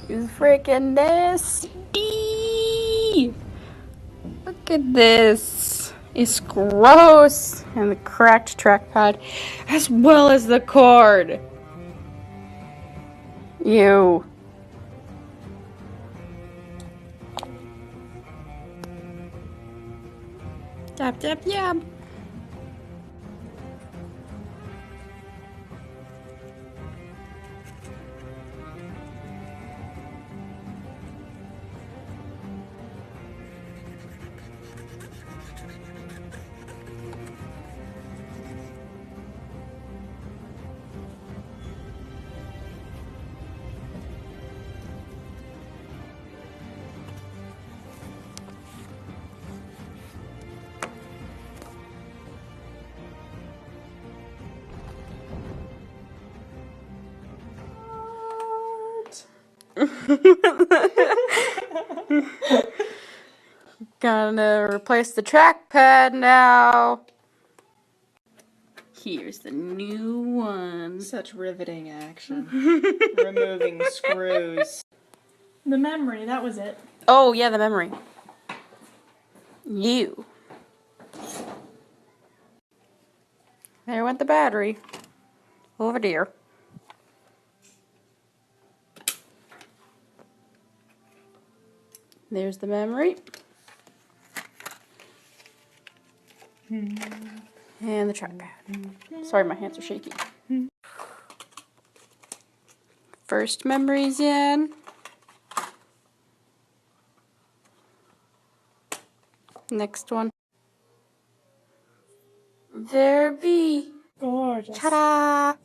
It's freaking nasty. Look at this. It's gross. And the cracked trackpad, as well as the cord. Ew. Yap, yap, yap. Gonna replace the trackpad now. Here's the new one. Such riveting action. Removing screws. The memory, that was it. Oh, yeah, the memory. You. There went the battery. Over there. There's the memory. And the trackpad. Sorry, my hands are shaky. First memory's in. Next one. There be. Gorgeous. Ta-da!